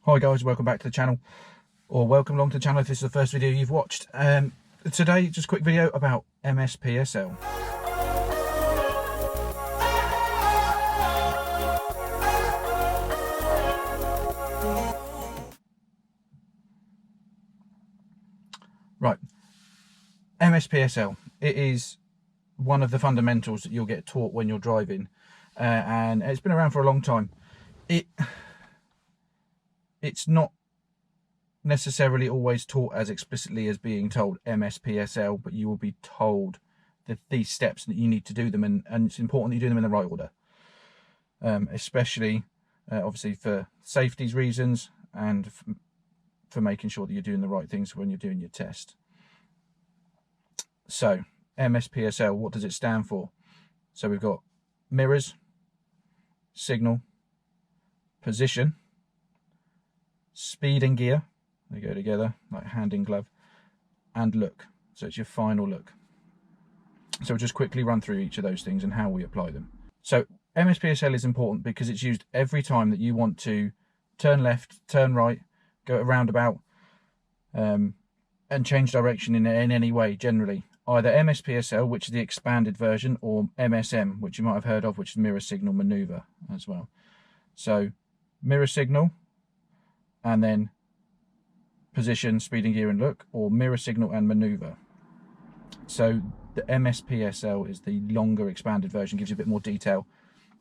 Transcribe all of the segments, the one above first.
Hi guys, welcome back to the channel, or welcome along to the channel if this is the first video you've watched. Today, just a quick video about MSPSL. Right, MSPSL, it is one of the fundamentals that you'll get taught when you're driving, and it's been around for a long time. It's not necessarily always taught as explicitly as being told MSPSL, but you will be told these steps that you need to do them, and it's important that you do them in the right order, especially obviously for safety reasons and for making sure that you're doing the right things when you're doing your test. So MSPSL, what does it stand for? So we've got mirrors, signal, position, speed and gear, they go together like hand in glove, and look. So it's your final look. So we'll just quickly run through each of those things and how we apply them. So MSPSL is important because it's used every time that you want to turn left, turn right, go a roundabout, and change direction in any way, generally. Either MSPSL, which is the expanded version, or MSM, which you might have heard of, which is mirror signal maneuver as well. So mirror signal, and then position, speed and gear and look, or mirror signal and maneuver. So the MSPSL is the longer expanded version, gives you a bit more detail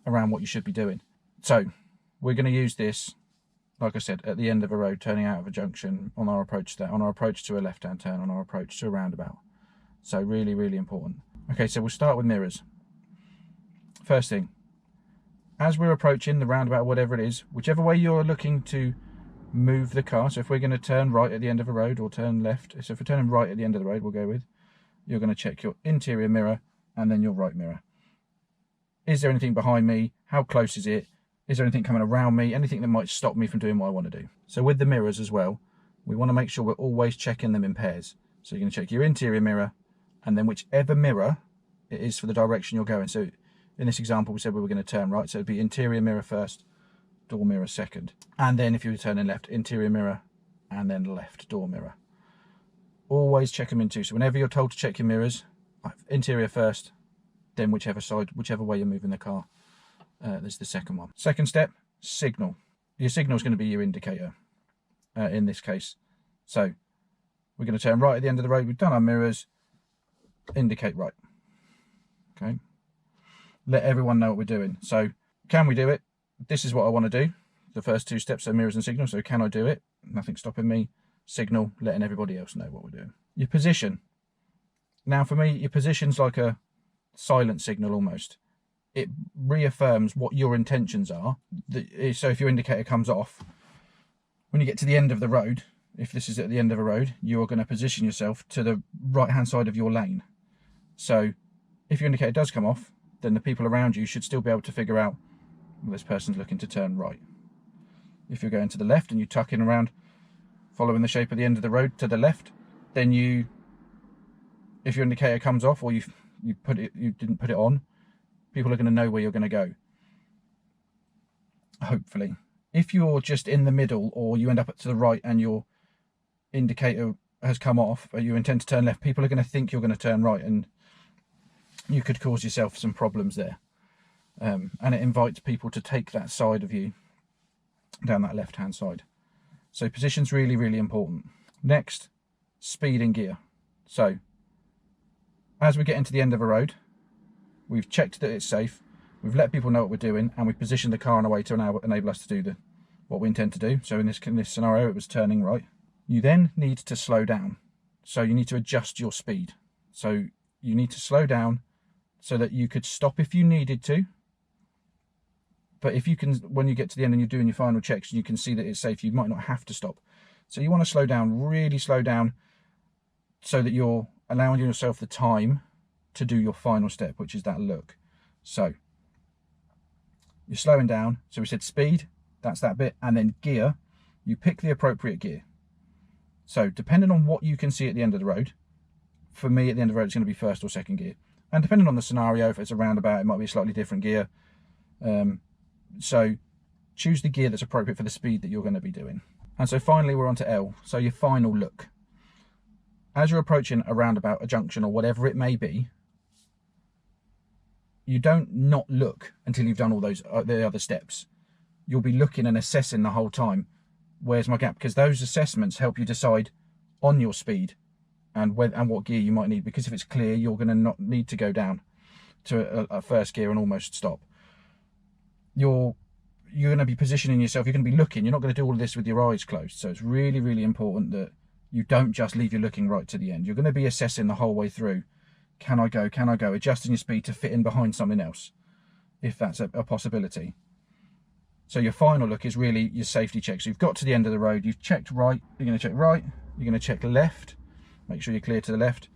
around what you should be doing. So we're going to use this, like I said, at the end of a road, turning out of a junction, on our approach to a left-hand turn, on our approach to a roundabout. So really, really important. Okay, so we'll start with mirrors. First thing, as we're approaching the roundabout, whatever it is, whichever way you're looking to move the car, so if we're going to turn right at the end of a road or turn left, so if we're turning right at the end of the road, we'll go with, you're going to check your interior mirror and then your right mirror. Is there anything behind me? How close is it? Is there anything coming around me? Anything that might stop me from doing what I want to do? So with the mirrors as well, we want to make sure we're always checking them in pairs. So you're going to check your interior mirror and then whichever mirror it is for the direction you're going. So in this example, we said we were going to turn right, so it'd be interior mirror first, door mirror second, and then if you were turning left, interior mirror and then left door mirror. Always check them in two. So whenever you're told to check your mirrors, interior first, then whichever way you're moving the car, there's the second one. Second step, signal. Your signal is going to be your indicator in this case. So we're going to turn right at the end of the road. We've done our mirrors, indicate right. Okay, let everyone know what we're doing. So can we do it? This is what I want to do. The first two steps are mirrors and signal. So can I do it? Nothing stopping me. Signal, letting everybody else know what we're doing. Your position. Now for me, your position's like a silent signal almost. It reaffirms what your intentions are. So if your indicator comes off, when you get to the end of the road, if this is at the end of a road, you're going to position yourself to the right hand side of your lane. So if your indicator does come off, then the people around you should still be able to figure out, well, this person's looking to turn right. If you're going to the left and you tuck in around, following the shape of the end of the road to the left, then if your indicator comes off or you didn't put it on, people are going to know where you're going to go, hopefully. If you're just in the middle or you end up to the right and your indicator has come off or you intend to turn left, people are going to think you're going to turn right, and you could cause yourself some problems there. And it invites people to take that side of you down that left hand side. So position's really, really important. Next, speed and gear. So as we get into the end of a road, we've checked that it's safe, we've let people know what we're doing, and we've positioned the car in a way to enable us to do what we intend to do. So in this scenario, it was turning right. You then need to slow down. So you need to adjust your speed. So you need to slow down so that you could stop if you needed to. But if you can, when you get to the end and you're doing your final checks, you can see that it's safe, you might not have to stop. So you want to slow down, really slow down, so that you're allowing yourself the time to do your final step, which is that look. So you're slowing down. So we said speed, that's that bit, and then gear, you pick the appropriate gear. So depending on what you can see at the end of the road, for me at the end of the road it's going to be first or second gear, and depending on the scenario, if it's a roundabout it might be a slightly different gear. So choose the gear that's appropriate for the speed that you're going to be doing. And so finally we're on to L, so your final look. As you're approaching a roundabout, a junction, or whatever it may be, you don't not look until you've done all those the other steps. You'll be looking and assessing the whole time. Where's my gap? Because those assessments help you decide on your speed and what gear you might need. Because if it's clear, you're going to not need to go down to a first gear and almost stop. You're going to be positioning yourself. You're going to be looking. You're not going to do all of this with your eyes closed. So it's really, really important that you don't just leave you looking right to the end. You're going to be assessing the whole way through. Can I go? Can I go? Adjusting your speed to fit in behind something else, if that's a possibility. So your final look is really your safety check. So you've got to the end of the road, you've checked right, you're going to check right, you're going to check left, make sure you're clear to the left.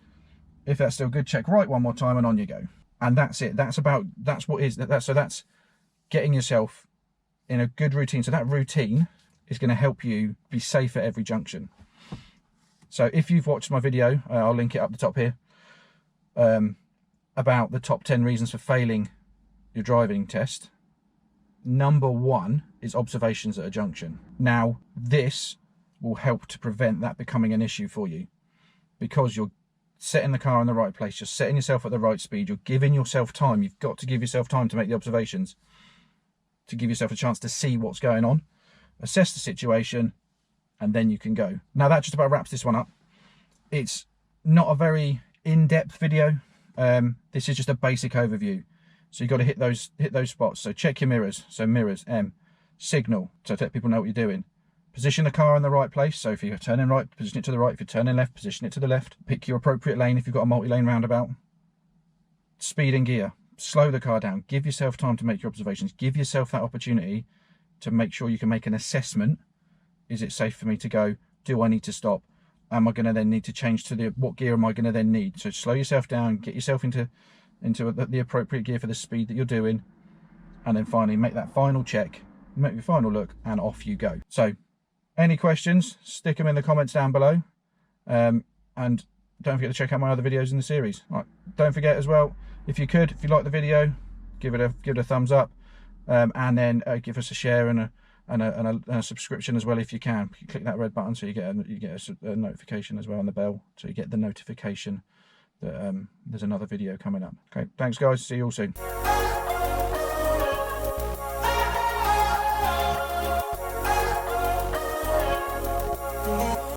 If that's still good, check right one more time and on you go. And that's it. That's getting yourself in a good routine. So that routine is going to help you be safe at every junction. So if you've watched my video, I'll link it up the top here, about the top 10 reasons for failing your driving test. Number 1 is observations at a junction. Now, this will help to prevent that becoming an issue for you, because you're setting the car in the right place, you're setting yourself at the right speed, you're giving yourself time. You've got to give yourself time to make the observations, to give yourself a chance to see what's going on, assess the situation, and then you can go. Now, that just about wraps this one up. It's not a very in-depth video. This is just a basic overview. So you've got to hit those spots. So check your mirrors. So mirrors, M. Signal, so to let people know what you're doing. Position the car in the right place. So if you're turning right, position it to the right. If you're turning left, position it to the left. Pick your appropriate lane if you've got a multi-lane roundabout. Speed and gear. Slow the car down. Give yourself time to make your observations. Give yourself that opportunity to make sure you can make an assessment. Is it safe for me to go? Do I need to stop? Am I going to then need to change to what gear am I going to then need? So slow yourself down, get yourself into the appropriate gear for the speed that you're doing, and then finally make that final check, make your final look, and off you go. So any questions, stick them in the comments down below, and don't forget to check out my other videos in the series. Right, don't forget as well, if you like the video, give it a thumbs up, and then give us a share and a subscription as well if you can. You click that red button so you get a notification as well, on the bell, so you get the notification that there's another video coming up. Okay, thanks guys, see you all soon.